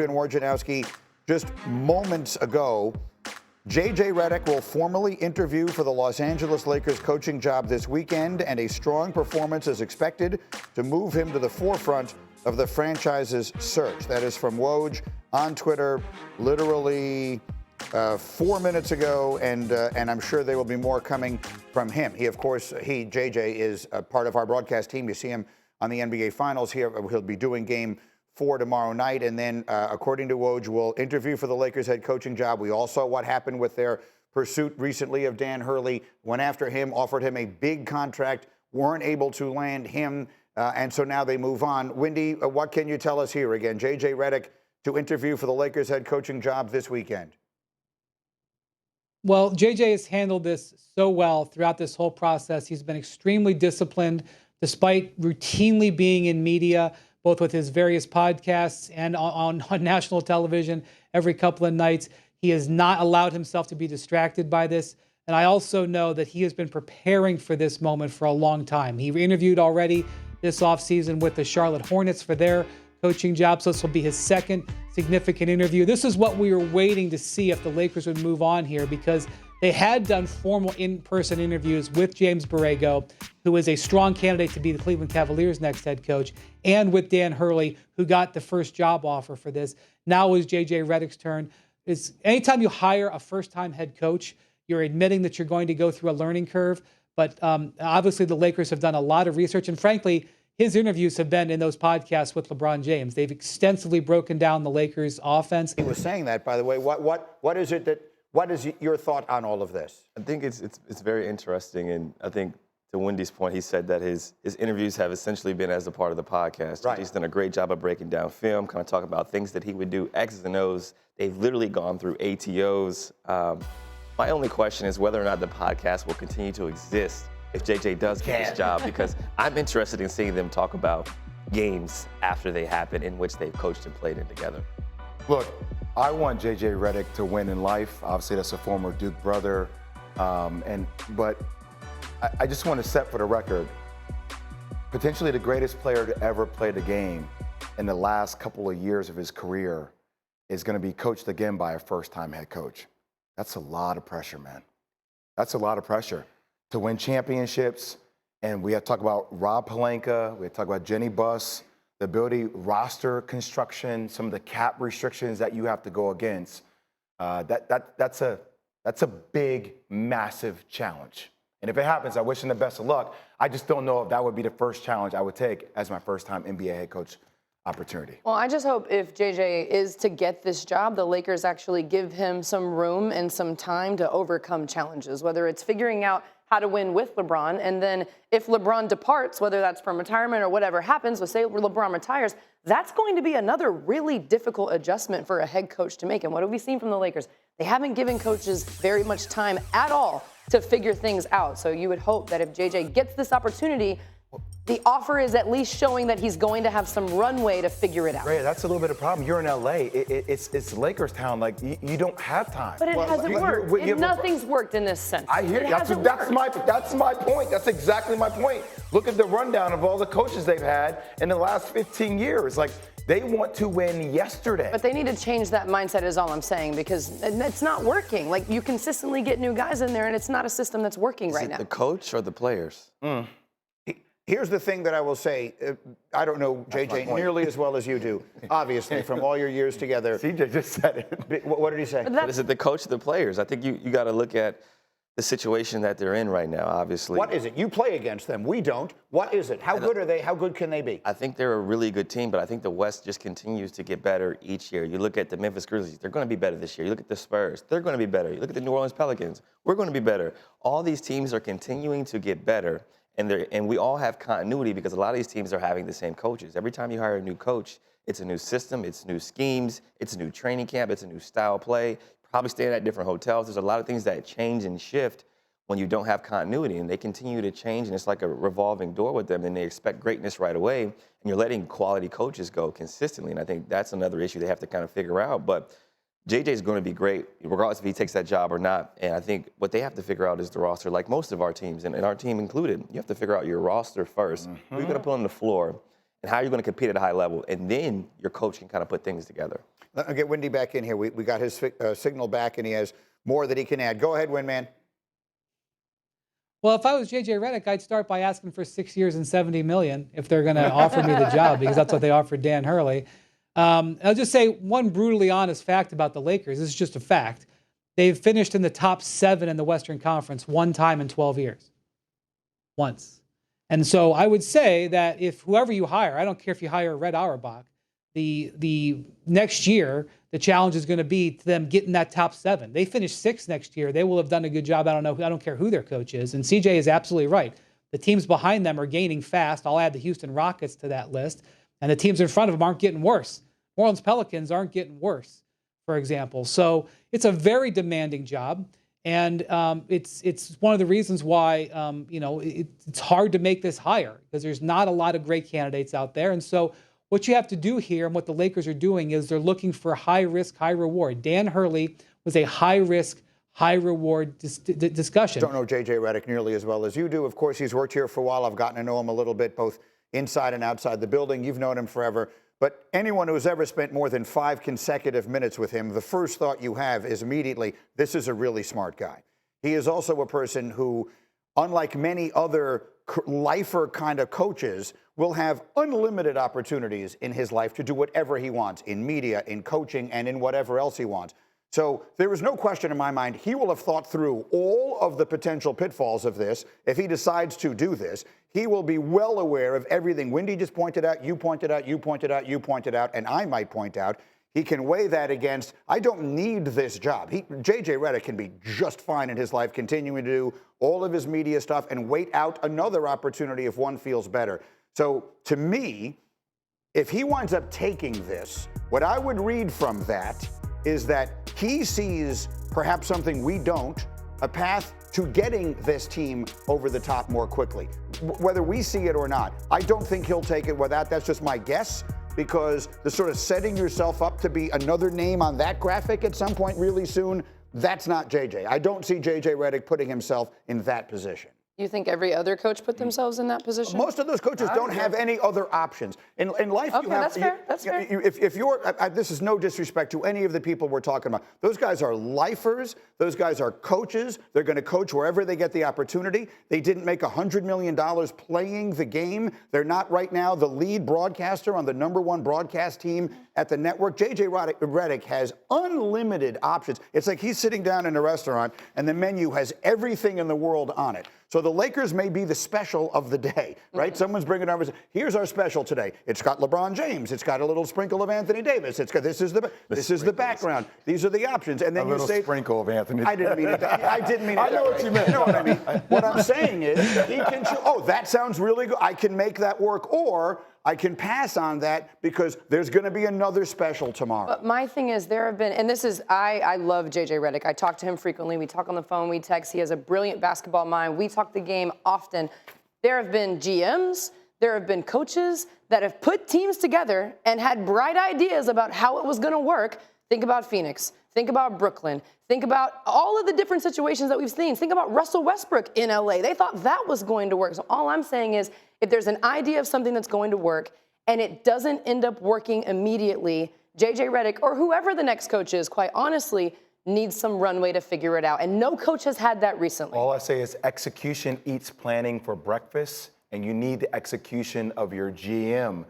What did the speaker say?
Adrian Wojnarowski, just moments ago, JJ Redick will formally interview for the Los Angeles Lakers coaching job this weekend, and a strong performance is expected to move him to the forefront of the franchise's search. That is from Woj on Twitter literally 4 minutes ago, and I'm sure there will be more coming from him. JJ is a part of our broadcast team. You see him on the NBA Finals here. He'll be doing Game 4 tomorrow night, and then, according to Woj, will interview for the Lakers head coaching job. We all saw what happened with their pursuit recently of Dan Hurley. Went after him, offered him a big contract, weren't able to land him, and so now they move on. Windy, what can you tell us here? Again, JJ Redick to interview for the Lakers head coaching job this weekend. Well, JJ has handled this so well throughout this whole process. He's been extremely disciplined, despite routinely being in media, both with his various podcasts and on national television every couple of nights. He has not allowed himself to be distracted by this. And I also know that he has been preparing for this moment for a long time. He interviewed already this offseason with the Charlotte Hornets for their coaching job, so this will be his second significant interview. This is what we were waiting to see if the Lakers would move on here, because they had done formal in-person interviews with James Borrego, who is a strong candidate to be the Cleveland Cavaliers' next head coach, and with Dan Hurley, who got the first job offer for this. Now is JJ Redick's turn. Anytime you hire a first-time head coach, you're admitting that you're going to go through a learning curve. But obviously the Lakers have done a lot of research, and frankly, his interviews have been in those podcasts with LeBron James. They've extensively broken down the Lakers' offense. He was saying that, by the way. What is your thought on all of this? I think it's very interesting, and I think to Wendy's point, he said that his interviews have essentially been as a part of the podcast. Right. He's done a great job of breaking down film, kind of talking about things that he would do, X's and O's. They've literally gone through ATOs. My only question is whether or not the podcast will continue to exist if JJ does get this job, because I'm interested in seeing them talk about games after they happen in which they've coached and played in together. Look, I want JJ Redick to win in life. Obviously, that's a former Duke brother. But I just want to set for the record, potentially the greatest player to ever play the game in the last couple of years of his career is going to be coached again by a first-time head coach. That's a lot of pressure, man. That's a lot of pressure to win championships. And we have to talk about Rob Pelinka. We have to talk about Jenny Buss, the ability, roster construction, some of the cap restrictions that you have to go against. That's a big, massive challenge. And if it happens, I wish him the best of luck. I just don't know if that would be the first challenge I would take as my first-time NBA head coach opportunity. Well, I just hope if JJ is to get this job, the Lakers actually give him some room and some time to overcome challenges, whether it's figuring out how to win with LeBron. And then if LeBron departs, whether that's from retirement or whatever happens, let's say LeBron retires, that's going to be another really difficult adjustment for a head coach to make. And what have we seen from the Lakers? They haven't given coaches very much time at all to figure things out. So you would hope that if JJ gets this opportunity, the offer is at least showing that he's going to have some runway to figure it out. Ray, that's a little bit of a problem. You're in LA. It's Lakers town. Like, you don't have time. But it hasn't worked. Nothing's worked in this sense. I hear you. That's my point. That's exactly my point. Look at the rundown of all the coaches they've had in the last 15 years. Like, they want to win yesterday. But they need to change that mindset is all I'm saying, because it's not working. Like, you consistently get new guys in there, and it's not a system that's working right now. Is it the coach or the players? Here's the thing that I will say. I don't know JJ nearly as well as you do, obviously, from all your years together. CJ just said it. What did he say? But is it the coach or the players? I think you got to look at the situation that they're in right now, obviously. What is it? You play against them. We don't. What is it? How good are they? How good can they be? I think they're a really good team, but I think the West just continues to get better each year. You look at the Memphis Grizzlies, they're going to be better this year. You look at the Spurs, they're going to be better. You look at the New Orleans Pelicans, we're going to be better. All these teams are continuing to get better, and we all have continuity because a lot of these teams are having the same coaches. Every time you hire a new coach, it's a new system, it's new schemes, it's a new training camp, it's a new style play, probably staying at different hotels. There's a lot of things that change and shift when you don't have continuity, and they continue to change, and it's like a revolving door with them, and they expect greatness right away, and you're letting quality coaches go consistently, and I think that's another issue they have to kind of figure out. But JJ is going to be great, regardless if he takes that job or not, and I think what they have to figure out is the roster, like most of our teams, and our team included. You have to figure out your roster first. Who are you going to put on the floor, and how you're going to compete at a high level. And then your coach can kind of put things together. I'll get Windy back in here. We got his signal back, and he has more that he can add. Go ahead, Windman. Well, if I was JJ Redick, I'd start by asking for 6 years and $70 million if they're going to offer me the job, because that's what they offered Dan Hurley. I'll just say one brutally honest fact about the Lakers. This is just a fact. They've finished in the top 7 in the Western Conference one time in 12 years. Once. And so I would say that if whoever you hire, I don't care if you hire Red Auerbach, the next year, the challenge is going to be to them getting that top 7. They finish 6th next year. They will have done a good job. I don't care who their coach is. And CJ is absolutely right. The teams behind them are gaining fast. I'll add the Houston Rockets to that list. And the teams in front of them aren't getting worse. New Orleans Pelicans aren't getting worse, for example. So it's a very demanding job. And it's one of the reasons why, it's hard to make this hire, because there's not a lot of great candidates out there. And so what you have to do here, and what the Lakers are doing, is they're looking for high risk, high reward. Dan Hurley was a high risk, high reward discussion. Don't know JJ Redick nearly as well as you do. Of course, he's worked here for a while. I've gotten to know him a little bit, both inside and outside the building. You've known him forever. But anyone who's ever spent more than 5 consecutive minutes with him, the first thought you have is immediately, this is a really smart guy. He is also a person who, unlike many other lifer kind of coaches, will have unlimited opportunities in his life to do whatever he wants in media, in coaching, and in whatever else he wants. So there is no question in my mind, he will have thought through all of the potential pitfalls of this. If he decides to do this, he will be well aware of everything Windy just pointed out, you pointed out, you pointed out, you pointed out, and I might point out. He can weigh that against, I don't need this job. JJ Redick can be just fine in his life, continuing to do all of his media stuff and wait out another opportunity if one feels better. So to me, if he winds up taking this, what I would read from that is that he sees perhaps something we don't, a path to getting this team over the top more quickly. Whether we see it or not, I don't think he'll take it without. That's just my guess, because the sort of setting yourself up to be another name on that graphic at some point really soon, that's not JJ. I don't see JJ Redick putting himself in that position. You think every other coach put themselves in that position? Most of those coaches don't have any other options. In life, okay, you have... That's fair. That's fair. If you're... this is no disrespect to any of the people we're talking about. Those guys are lifers. Those guys are coaches. They're going to coach wherever they get the opportunity. They didn't make $100 million playing the game. They're not right now the lead broadcaster on the #1 broadcast team at the network. JJ Redick has unlimited options. It's like he's sitting down in a restaurant and the menu has everything in the world on it. So the Lakers may be the special of the day, right? Someone's bringing over, here's our special today. It's got LeBron James. It's got a little sprinkle of Anthony Davis. It's got, this is the background. These are the options. And then you say... A little sprinkle of Anthony Davis. I didn't mean it. I didn't mean it. I know what you meant. You know what I mean? What I'm saying is, he can choose, oh, that sounds really good. I can make that work. Or I can pass on that because there's going to be another special tomorrow. But my thing is, there have been, and this is, I love JJ Redick. I talk to him frequently. We talk on the phone, we text. He has a brilliant basketball mind. We talk the game often. There have been GMs, there have been coaches that have put teams together and had bright ideas about how it was going to work. Think about Phoenix. Think about Brooklyn. Think about all of the different situations that we've seen. Think about Russell Westbrook in LA. They thought that was going to work. So all I'm saying is, if there's an idea of something that's going to work and it doesn't end up working immediately, JJ Redick or whoever the next coach is, quite honestly, needs some runway to figure it out. And no coach has had that recently. All I say is execution eats planning for breakfast, and you need the execution of your GM.